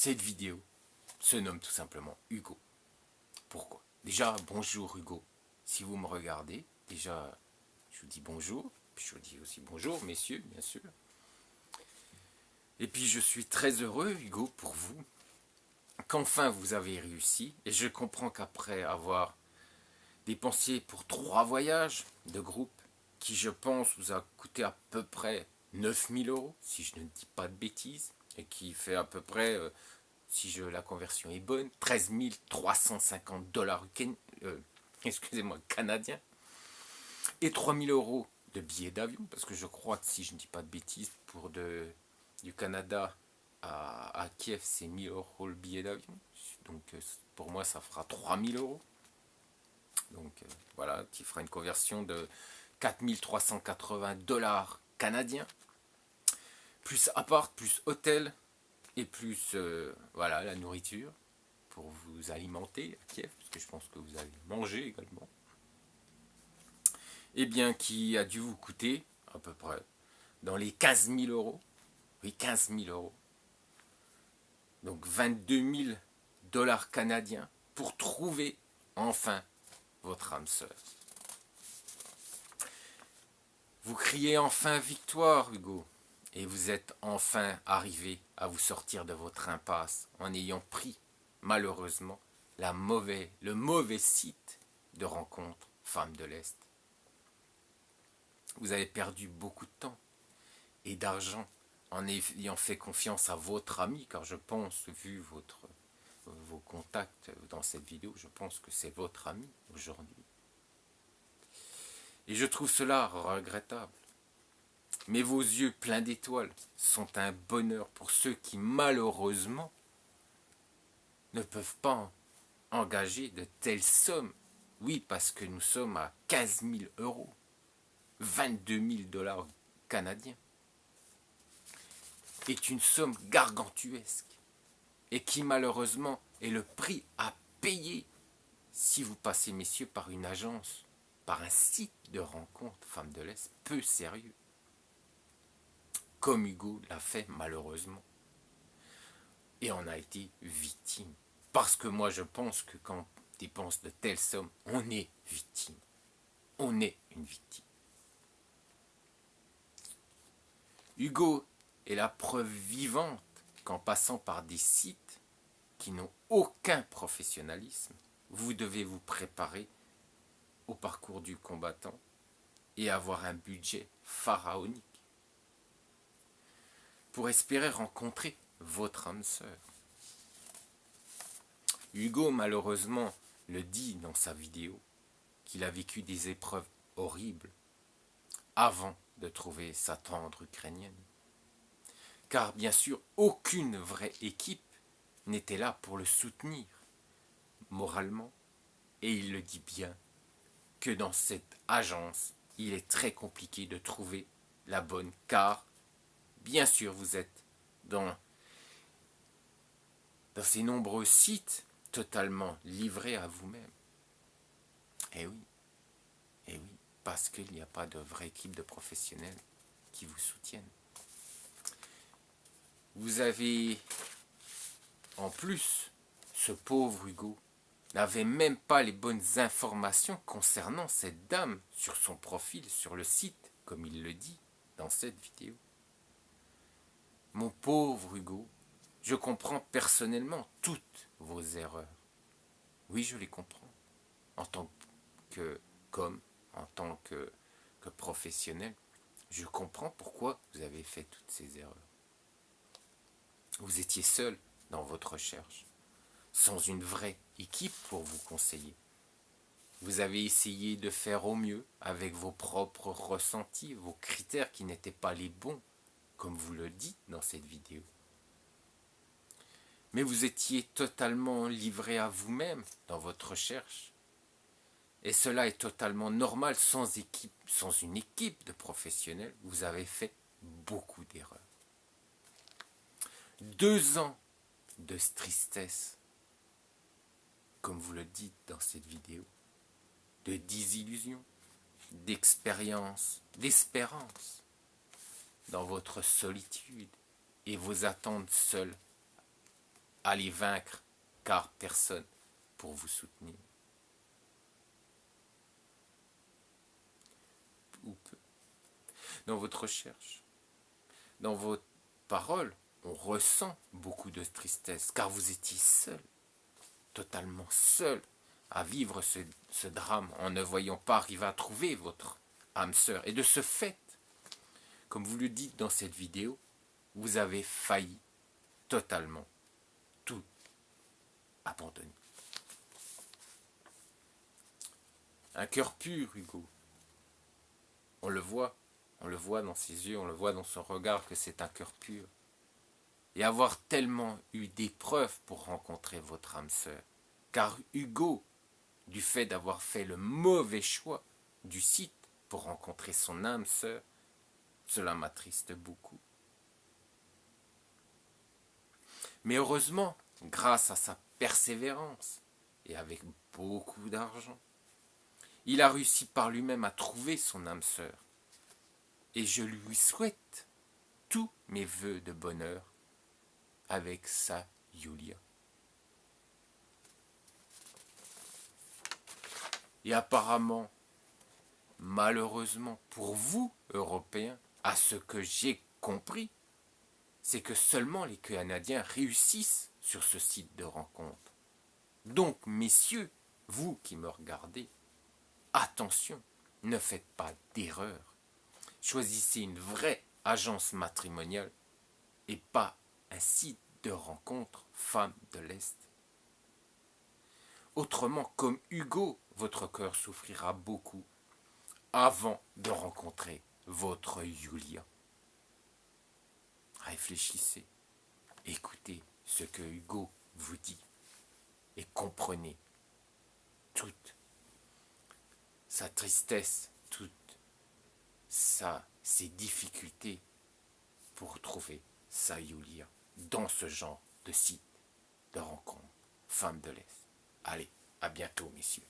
Cette vidéo se nomme tout simplement Hugo. Pourquoi? Déjà, bonjour Hugo. Si vous me regardez, déjà, je vous dis bonjour. Puis je vous dis aussi bonjour, messieurs, bien sûr. Et puis je suis très heureux, Hugo, pour vous, qu'enfin vous avez réussi. Et je comprends qu'après avoir dépensé pour 3 voyages de groupe, qui je pense vous a coûté à peu près 9000 euros, si je ne dis pas de bêtises, et qui fait à peu près, si la conversion est bonne, 13 350 dollars excusez-moi, canadiens, et 3000 euros de billets d'avion, parce que je crois que si je ne dis pas de bêtises, du Canada à Kiev, c'est 1000 euros le billet d'avion. Donc pour moi, ça fera 3000 euros. Donc voilà, qui fera une conversion de 4380 dollars canadiens. Plus appart, plus hôtel, et plus voilà, la nourriture pour vous alimenter à Kiev, parce que je pense que vous allez manger également. Et bien, qui a dû vous coûter à peu près dans les 15 000 euros. Oui, 15 000 euros. Donc 22 000 dollars canadiens pour trouver enfin votre âme sœur. Vous criez enfin victoire, Hugo, et vous êtes enfin arrivé à vous sortir de votre impasse en ayant pris, malheureusement, le mauvais site de rencontre Femmes de l'Est. Vous avez perdu beaucoup de temps et d'argent en ayant fait confiance à votre ami, car je pense, vu vos contacts dans cette vidéo, je pense que c'est votre ami aujourd'hui. Et je trouve cela regrettable. Mais vos yeux pleins d'étoiles sont un bonheur pour ceux qui, malheureusement, ne peuvent pas engager de telles sommes. Oui, parce que nous sommes à 15 000 euros, 22 000 dollars canadiens. Est une somme gargantuesque et qui, malheureusement, est le prix à payer si vous passez, messieurs, par une agence, par un site de rencontre Femmes de l'Est peu sérieux, comme Hugo l'a fait malheureusement. Et on a été victime. Parce que moi je pense que quand on dépense de telles sommes, on est victime. On est une victime. Hugo est la preuve vivante qu'en passant par des sites qui n'ont aucun professionnalisme, vous devez vous préparer au parcours du combattant et avoir un budget pharaonique pour espérer rencontrer votre âme sœur. Hugo, malheureusement, le dit dans sa vidéo, qu'il a vécu des épreuves horribles avant de trouver sa tendre ukrainienne. Car bien sûr, aucune vraie équipe n'était là pour le soutenir moralement, et il le dit bien que dans cette agence, il est très compliqué de trouver la bonne, car bien sûr vous êtes dans ces nombreux sites totalement livrés à vous-même. Eh oui, parce qu'il n'y a pas de vraie équipe de professionnels qui vous soutiennent. Vous avez, en plus, ce pauvre Hugo n'avait même pas les bonnes informations concernant cette dame sur son profil, sur le site, comme il le dit dans cette vidéo. Mon pauvre Hugo, je comprends personnellement toutes vos erreurs. Oui, je les comprends. En tant que professionnel, je comprends pourquoi vous avez fait toutes ces erreurs. Vous étiez seul dans votre recherche, sans une vraie équipe pour vous conseiller. Vous avez essayé de faire au mieux avec vos propres ressentis, vos critères qui n'étaient pas les bons, comme vous le dites dans cette vidéo. Mais vous étiez totalement livré à vous-même dans votre recherche. Et cela est totalement normal, sans une équipe de professionnels, vous avez fait beaucoup d'erreurs. 2 ans de tristesse, comme vous le dites dans cette vidéo, de désillusion, d'expérience, d'espérance, dans votre solitude et vos attentes seules à les vaincre, car personne pour vous soutenir. Ou peu. Dans votre recherche, dans vos paroles, on ressent beaucoup de tristesse, car vous étiez seul, totalement seul, à vivre ce drame en ne voyant pas arriver à trouver votre âme sœur. Et de ce fait, comme vous le dites dans cette vidéo, vous avez failli totalement tout abandonner. Un cœur pur, Hugo. On le voit dans ses yeux, on le voit dans son regard que c'est un cœur pur. Et avoir tellement eu d'épreuves pour rencontrer votre âme sœur. Car Hugo, du fait d'avoir fait le mauvais choix du site pour rencontrer son âme sœur, cela m'attriste beaucoup. Mais heureusement, grâce à sa persévérance et avec beaucoup d'argent, il a réussi par lui-même à trouver son âme sœur. Et je lui souhaite tous mes vœux de bonheur avec sa Yulia. Et apparemment, malheureusement pour vous, Européens, à ce que j'ai compris, c'est que seulement les Canadiens réussissent sur ce site de rencontre. Donc, messieurs, vous qui me regardez, attention, ne faites pas d'erreur. Choisissez une vraie agence matrimoniale et pas un site de rencontre femmes de l'Est. Autrement, comme Hugo, votre cœur souffrira beaucoup avant de rencontrer votre Yulia. Réfléchissez, écoutez ce que Hugo vous dit et comprenez toute sa tristesse, toutes ses difficultés pour trouver sa Yulia dans ce genre de site de rencontre femme de l'Est. Allez, à bientôt, messieurs.